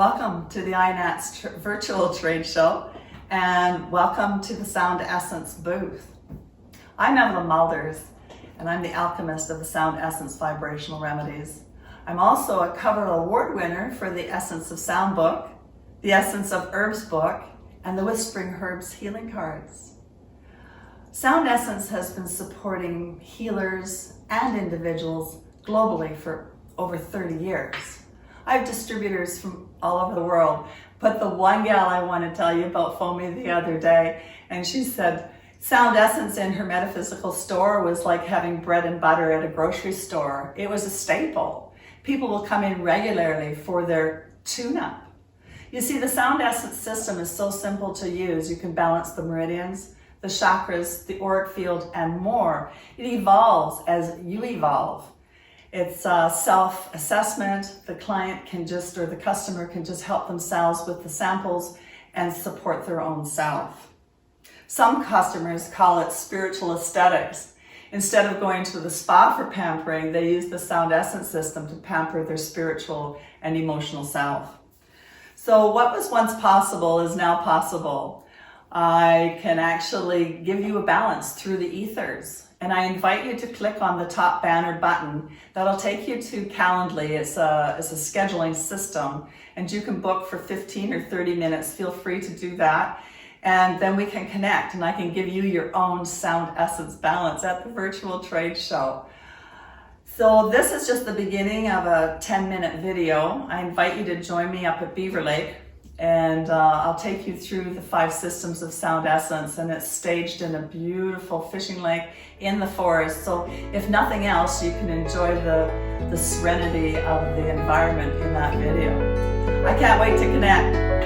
Welcome to the INATS virtual trade show, and welcome to the Sound Essence booth. I'm Evelyn Mulders, and I'm the alchemist of the Sound Essence vibrational remedies. I'm also a cover award winner for the Essence of Sound book, the Essence of Herbs book, and the Whispering Herbs healing cards. Sound Essence has been supporting healers and individuals globally for over 30 years. I have distributors from all over the world, but the one gal I want to tell you about phoned me the other day, and she said Sound Essence in her metaphysical store was like having bread and butter at a grocery store. It was a staple. People will come in regularly for their tune-up. You see, the Sound Essence system is so simple to use. You can balance the meridians, the chakras, the auric field, and more. It evolves as you evolve. It's self-assessment. The client can just, or the customer can just help themselves with the samples and support their own self. Some customers call it spiritual aesthetics. Instead of going to the spa for pampering, they use the Sound Essence system to pamper their spiritual and emotional self. So what was once possible is now possible. I can actually give you a balance through the ethers. And I invite you to click on the top banner button. That'll take you to Calendly. It's a scheduling system, and you can book for 15 or 30 minutes. Feel free to do that. And then we can connect, and I can give you your own Sound Essence balance at the virtual trade show. So this is just the beginning of a 10-minute video. I invite you to join me up at Beaver Lake, and I'll take you through the 5 systems of Sound Essence, and it's staged in a beautiful fishing lake in the forest. So if nothing else, you can enjoy the serenity of the environment in that video. I can't wait to connect.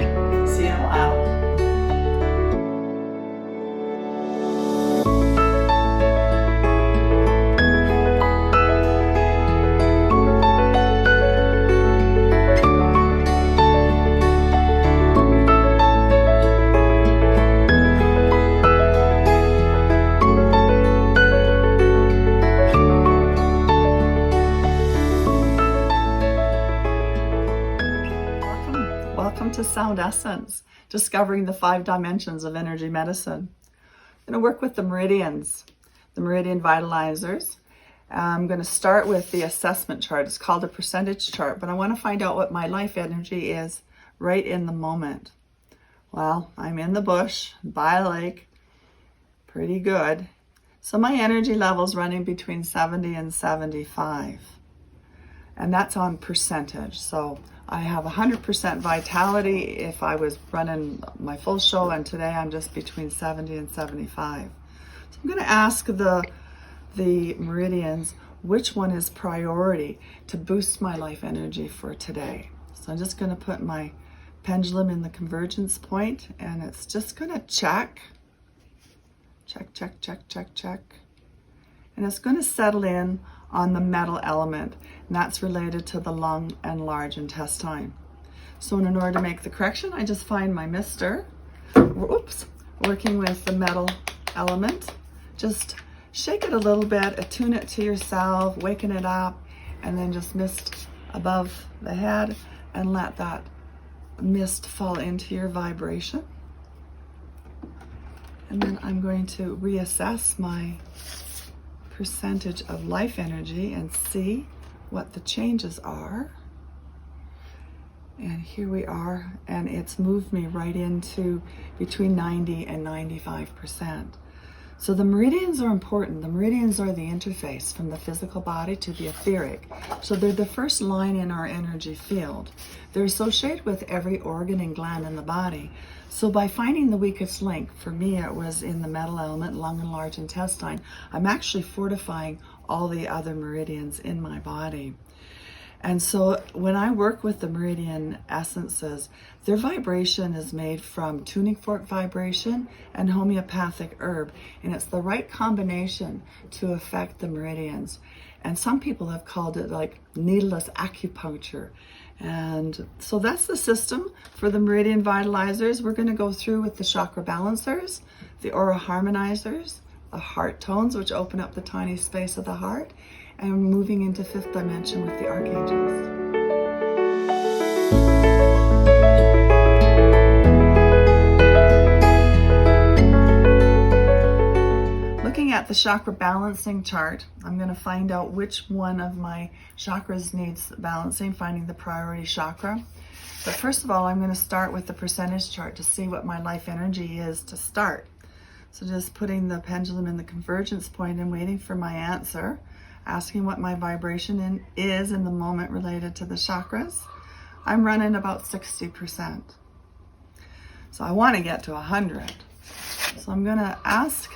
See you in a while. Welcome to Sound Essence, discovering the 5 dimensions of energy medicine. I'm going to work with the meridians, the meridian vitalizers. I'm going to start with the assessment chart. It's called a percentage chart, but I want to find out what my life energy is right in the moment. Well, I'm in the bush, by a lake, pretty good. So my energy level's running between 70 and 75. And that's on percentage. So I have 100% vitality if I was running my full show, and today I'm just between 70 and 75. So I'm going to ask the meridians which one is priority to boost my life energy for today. So I'm just going to put my pendulum in the convergence point, and it's just going to check. And it's going to settle in on the metal element, and that's related to the lung and large intestine. So in order to make the correction, I just find my mister, working with the metal element. Just shake it a little bit, attune it to yourself, waken it up, and then just mist above the head and let that mist fall into your vibration. And then I'm going to reassess my percentage of life energy and see what the changes are. And here we are, and it's moved me right into between 90 and 95%. So the meridians are important. The meridians are the interface from the physical body to the etheric. So they're the first line in our energy field. They're associated with every organ and gland in the body. So by finding the weakest link, for me it was in the metal element, lung and large intestine, I'm actually fortifying all the other meridians in my body. And so when I work with the meridian essences, their vibration is made from tuning fork vibration and homeopathic herb, and it's the right combination to affect the meridians. And some people have called it like needleless acupuncture. And so that's the system for the meridian vitalizers. We're going to go through with the chakra balancers, the aura harmonizers, the heart tones, which open up the tiny space of the heart, and moving into 5th dimension with the archangels. at the chakra balancing chart. I'm going to find out which one of my chakras needs balancing, finding the priority chakra. But first of all, I'm going to start with the percentage chart to see what my life energy is to start. So just putting the pendulum in the convergence point and waiting for my answer, asking what my vibration is in the moment related to the chakras. I'm running about 60%. So I want to get to 100. So I'm going to ask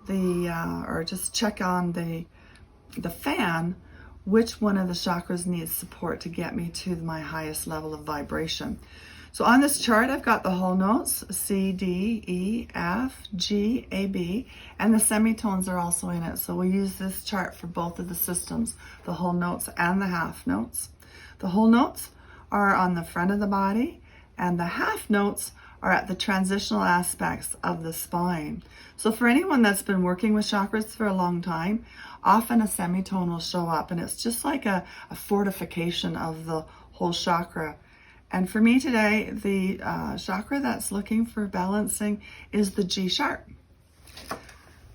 or just check on the fan, which one of the chakras needs support to get me to my highest level of vibration. So on this chart, I've got the whole notes, C, D, E, F, G, A, B, and the semitones are also in it. So we use this chart for both of the systems, the whole notes and the half notes. The whole notes are on the front of the body, and the half notes are at the transitional aspects of the spine. So for anyone that's been working with chakras for a long time, often a semitone will show up, and it's just like a fortification of the whole chakra. And for me today, the chakra that's looking for balancing is the G sharp.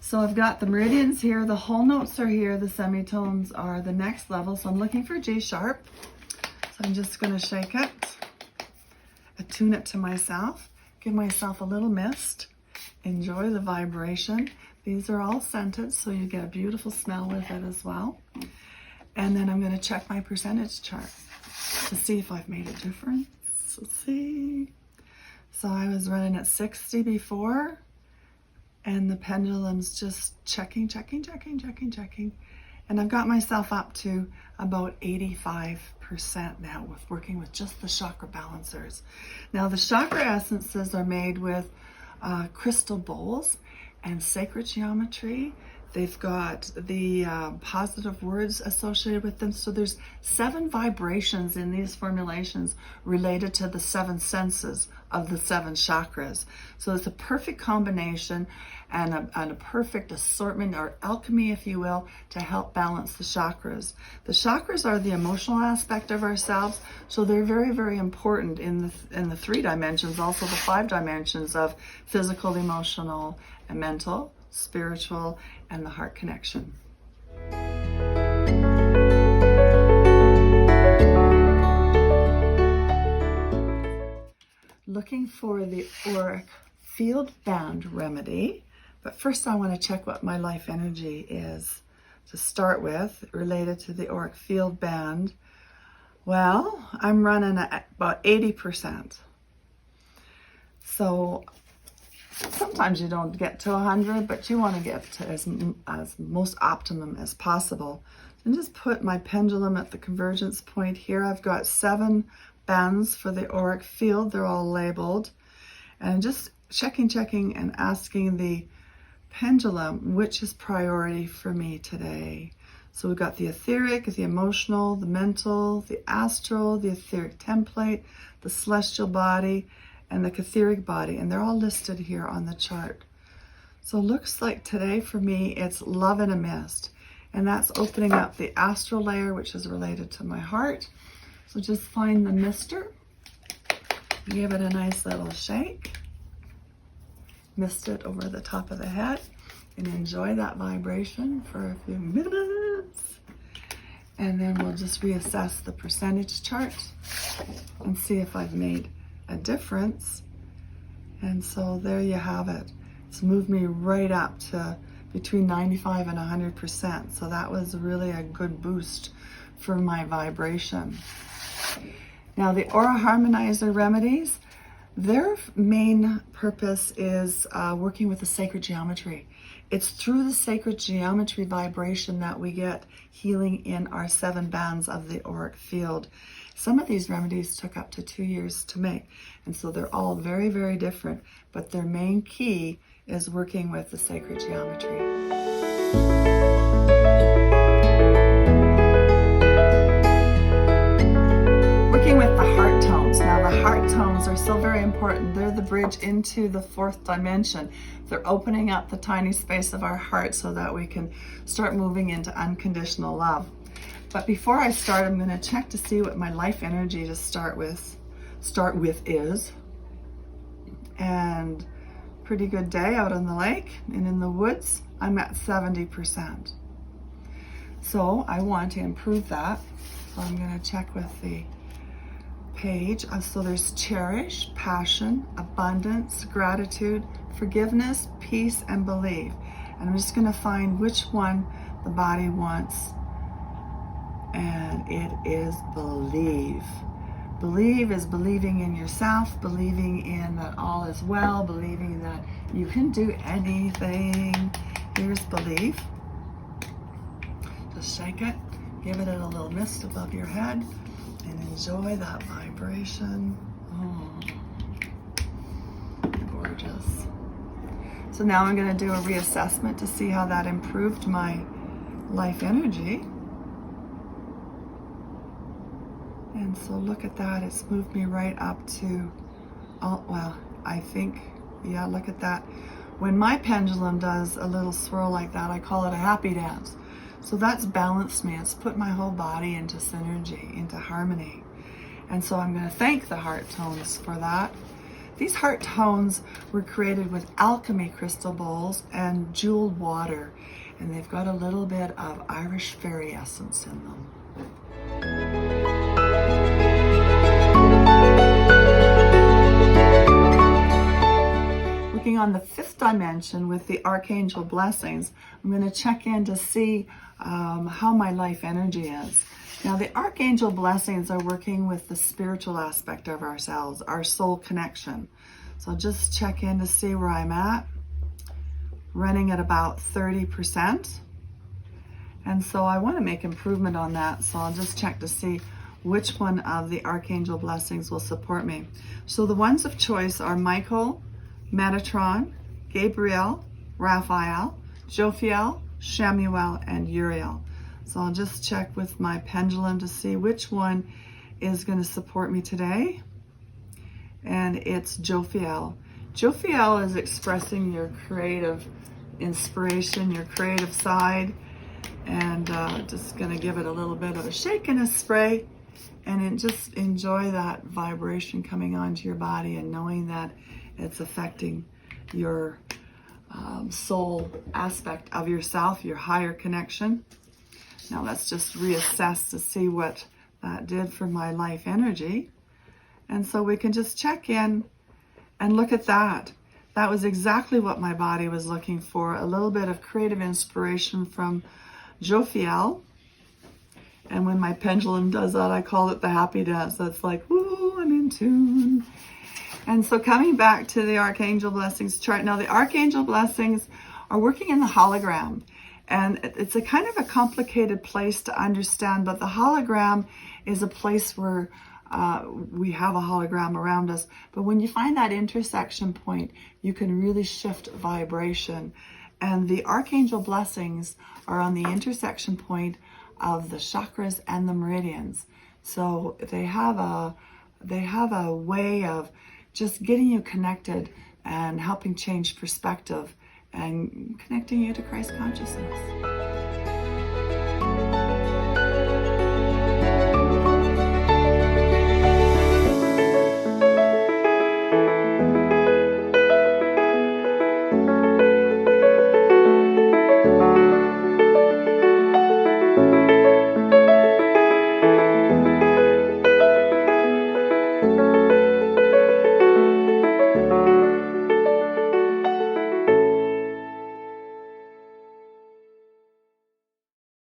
So I've got the meridians here, the whole notes are here, the semitones are the next level. So I'm looking for G sharp. So I'm just going to shake it, attune it to myself, give myself a little mist, enjoy the vibration. These are all scented, so you get a beautiful smell with it as well. And then I'm going to check my percentage chart to see if I've made a difference. Let's see. So I was running at 60 before, and the pendulum's just checking. And I've got myself up to about 85% now with working with just the chakra balancers. Now the chakra essences are made with crystal bowls and sacred geometry. They've got the positive words associated with them. So there's 7 vibrations in these formulations related to the 7 senses of the 7 chakras. So it's a perfect combination and a perfect assortment, or alchemy, if you will, to help balance the chakras. The chakras are the emotional aspect of ourselves, so they're very, very important in the 3 dimensions, also the 5 dimensions of physical, emotional, and mental, spiritual, and the heart connection. Looking for the auric field band remedy, but first I want to check what my life energy is to start with related to the auric field band. Well, I'm running at about 80%. So sometimes you don't get to 100, but you want to get to as most optimum as possible. And just put my pendulum at the convergence point here. I've got 7 bands for the auric field. They're all labeled. And just checking and asking the pendulum which is priority for me today. So we've got the etheric, the emotional, the mental, the astral, the etheric template, the celestial body, and the etheric body, and they're all listed here on the chart. So it looks like today for me it's love in a mist, and that's opening up the astral layer, which is related to my heart. So just find the mister, give it a nice little shake, mist it over the top of the head, and enjoy that vibration for a few minutes. And then we'll just reassess the percentage chart and see if I've made a difference. And so there you have it. It's moved me right up to between 95 and 100%. So that was really a good boost for my vibration. Now the aura harmonizer remedies, their main purpose is working with the sacred geometry. It's through the sacred geometry vibration that we get healing in our 7 bands of the auric field. Some of these remedies took up to 2 years to make, and so they're all very, very different, but their main key is working with the sacred geometry. Working with the heart tones. Now the heart tones are so very important. They're the bridge into the 4th dimension. They're opening up the tiny space of our heart so that we can start moving into unconditional love. But before I start, I'm going to check to see what my life energy to start with is. And pretty good day out on the lake and in the woods. I'm at 70%. So I want to improve that. So I'm going to check with the page. So there's cherish, passion, abundance, gratitude, forgiveness, peace, and believe. And I'm just going to find which one the body wants. And it is believe. Believe is believing in yourself, believing in that all is well, believing that you can do anything. Here's believe. Just shake it, give it a little mist above your head, and enjoy that vibration. Gorgeous. So now I'm going to do a reassessment to see how that improved my life energy. And so look at that, it's moved me right up to, well, I think, yeah, look at that. When my pendulum does a little swirl like that, I call it a happy dance. So that's balanced me. It's put my whole body into synergy, into harmony. And so I'm going to thank the heart tones for that. These heart tones were created with alchemy crystal bowls and jeweled water. And they've got a little bit of Irish fairy essence in them. Looking on the 5th dimension with the Archangel blessings, I'm going to check in to see how my life energy is. Now the Archangel blessings are working with the spiritual aspect of ourselves, our soul connection. So I'll just check in to see where I'm at. Running at about 30%. And so I want to make improvement on that. So I'll just check to see which one of the Archangel blessings will support me. So the ones of choice are Michael, Metatron, Gabriel, Raphael, Jophiel, Shemuel, and Uriel. So I'll just check with my pendulum to see which one is going to support me today. And it's Jophiel. Jophiel is expressing your creative inspiration, your creative side. And just going to give it a little bit of a shake and a spray. And just enjoy that vibration coming onto your body and knowing that it's affecting your soul aspect of yourself, your higher connection. Now let's just reassess to see what that did for my life energy. And so we can just check in and look at that. That was exactly what my body was looking for. A little bit of creative inspiration from Jophiel. And when my pendulum does that, I call it the happy dance. That's like, woo, I'm in tune. And so coming back to the Archangel blessings chart. Now the Archangel blessings are working in the hologram. And it's a kind of a complicated place to understand, but the hologram is a place where we have a hologram around us. But when you find that intersection point, you can really shift vibration. And the Archangel blessings are on the intersection point of the chakras and the meridians. So they have a way of just getting you connected and helping change perspective and connecting you to Christ consciousness.